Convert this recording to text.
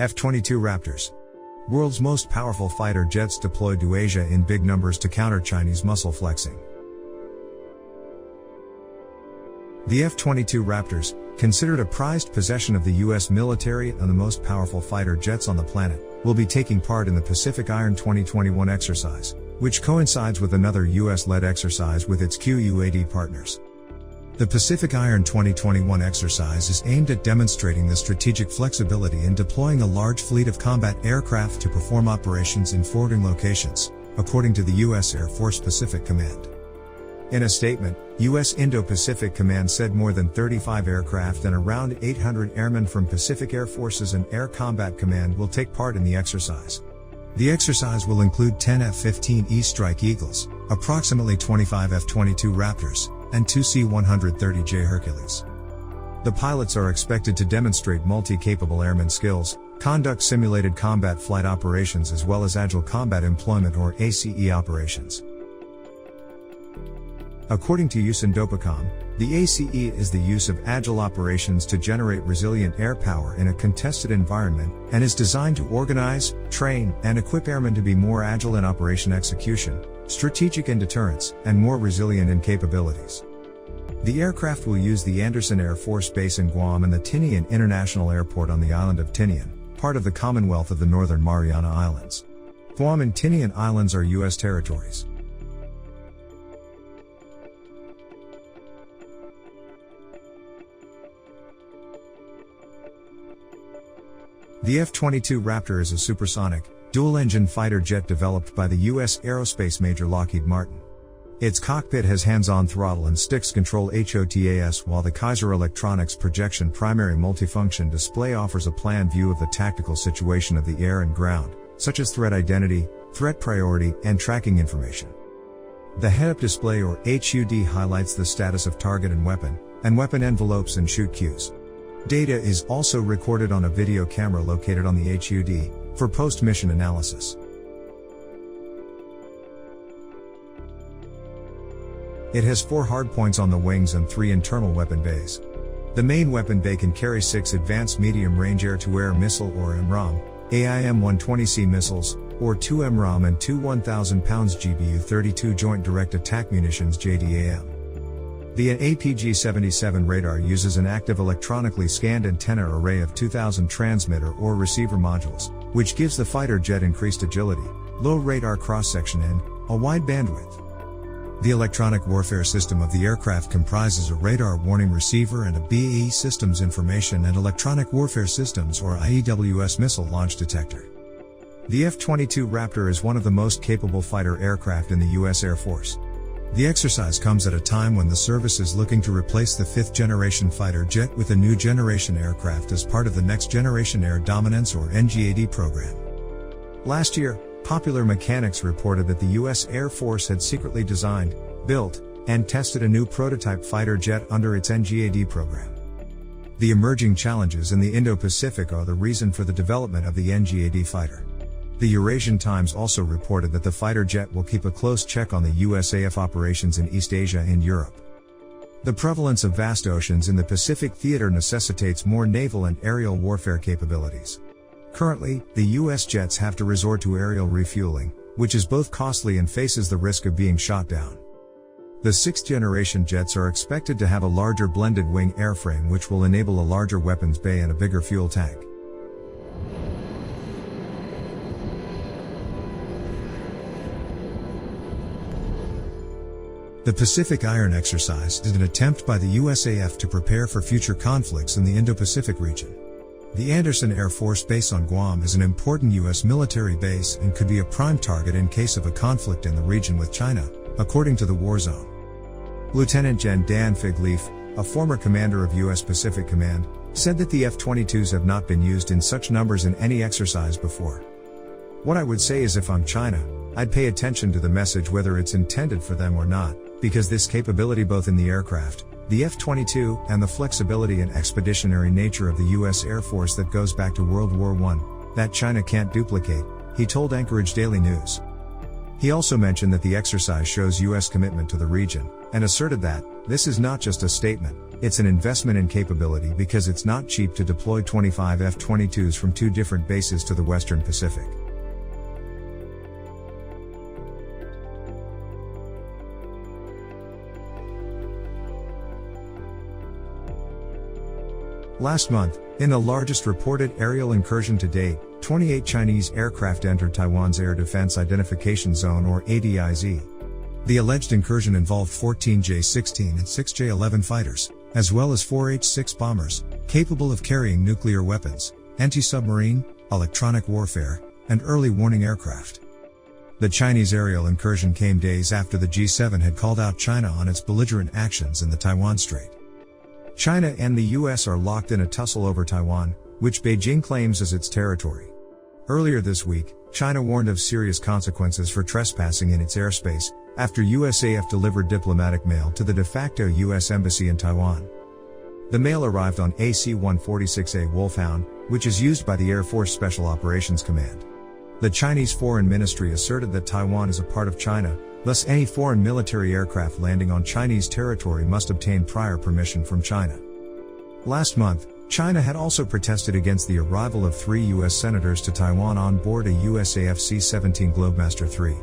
F-22 Raptors. World's most powerful fighter jets deployed to Asia in big numbers to counter Chinese muscle flexing. The F-22 Raptors, considered a prized possession of the US military and the most powerful fighter jets on the planet, will be taking part in the Pacific Iron 2021 exercise, which coincides with another US-led exercise with its QUAD partners. The Pacific Iron 2021 exercise is aimed at demonstrating the strategic flexibility in deploying a large fleet of combat aircraft to perform operations in forwarding locations, according to the U.S. Air Force Pacific Command. In a statement, U.S. Indo-Pacific Command said more than 35 aircraft and around 800 airmen from Pacific Air Forces and Air Combat Command will take part in the exercise. The exercise will include 10 F-15E Strike Eagles, approximately 25 F-22 Raptors, and 2 C-130 J Hercules. The pilots are expected to demonstrate multi-capable airman skills, conduct simulated combat flight operations as well as agile combat employment or ACE operations. According to Indo-Pacific, the ACE is the use of agile operations to generate resilient air power in a contested environment, and is designed to organize, train, and equip airmen to be more agile in operation execution, strategic in deterrence, and more resilient in capabilities. The aircraft will use the Andersen Air Force Base in Guam and the Tinian International Airport on the island of Tinian, part of the Commonwealth of the Northern Mariana Islands. Guam and Tinian Islands are U.S. territories. The F-22 Raptor is a supersonic, dual-engine fighter jet developed by the U.S. aerospace major Lockheed Martin. Its cockpit has hands-on throttle and sticks control HOTAS, while the Kaiser Electronics projection primary multifunction display offers a plan view of the tactical situation of the air and ground, such as threat identity, threat priority, and tracking information. The head-up display or HUD highlights the status of target and weapon envelopes and shoot cues. Data is also recorded on a video camera located on the HUD, for post-mission analysis. It has 4 hardpoints on the wings and 3 internal weapon bays. The main weapon bay can carry 6 advanced medium-range air-to-air missile or MRAM, AIM-120C missiles, or 2 MRAM and 2 1,000 pounds GBU-32 Joint Direct Attack Munitions JDAM. The APG-77 radar uses an active electronically scanned antenna array of 2,000 transmitter or receiver modules, which gives the fighter jet increased agility, low radar cross-section and a wide bandwidth. The electronic warfare system of the aircraft comprises a radar warning receiver and a BAE Systems Information and Electronic Warfare Systems or IEWS missile launch detector. The F-22 Raptor is one of the most capable fighter aircraft in the U.S. Air Force. The exercise comes at a time when the service is looking to replace the 5th-generation fighter jet with a new generation aircraft as part of the Next Generation Air Dominance or NGAD program. Last year, Popular Mechanics reported that the U.S. Air Force had secretly designed, built, and tested a new prototype fighter jet under its NGAD program. The emerging challenges in the Indo-Pacific are the reason for the development of the NGAD fighter. The Eurasian Times also reported that the fighter jet will keep a close check on the USAF operations in East Asia and Europe. The prevalence of vast oceans in the Pacific theater necessitates more naval and aerial warfare capabilities. Currently, the U.S. jets have to resort to aerial refueling, which is both costly and faces the risk of being shot down. The 6th-generation jets are expected to have a larger blended wing airframe which will enable a larger weapons bay and a bigger fuel tank. The Pacific Iron exercise is an attempt by the USAF to prepare for future conflicts in the Indo-Pacific region. The Andersen Air Force Base on Guam is an important U.S. military base and could be a prime target in case of a conflict in the region with China, according to the War Zone. Lieutenant Gen. Dan Figleaf, a former commander of U.S. Pacific Command, said that the F-22s have not been used in such numbers in any exercise before. What I would say is if I'm China, I'd pay attention to the message whether it's intended for them or not, because this capability both in the aircraft, the F-22, and the flexibility and expeditionary nature of the U.S. Air Force that goes back to World War I, that China can't duplicate, he told Anchorage Daily News. He also mentioned that the exercise shows U.S. commitment to the region, and asserted that, this is not just a statement, it's an investment in capability because it's not cheap to deploy 25 F-22s from 2 different bases to the Western Pacific. Last month, in the largest reported aerial incursion to date, 28 Chinese aircraft entered Taiwan's Air Defense Identification Zone or ADIZ. The alleged incursion involved 14 J-16 and 6 J-11 fighters, as well as 4 H-6 bombers, capable of carrying nuclear weapons, anti-submarine, electronic warfare, and early warning aircraft. The Chinese aerial incursion came days after the G7 had called out China on its belligerent actions in the Taiwan Strait. China and the US are locked in a tussle over Taiwan, which Beijing claims as its territory. Earlier this week, China warned of serious consequences for trespassing in its airspace, after USAF delivered diplomatic mail to the de facto US Embassy in Taiwan. The mail arrived on a C-146A Wolfhound, which is used by the Air Force Special Operations Command. The Chinese Foreign Ministry asserted that Taiwan is a part of China, thus any foreign military aircraft landing on Chinese territory must obtain prior permission from China. Last month, China had also protested against the arrival of 3 U.S. senators to Taiwan on board a USAF C-17 Globemaster III.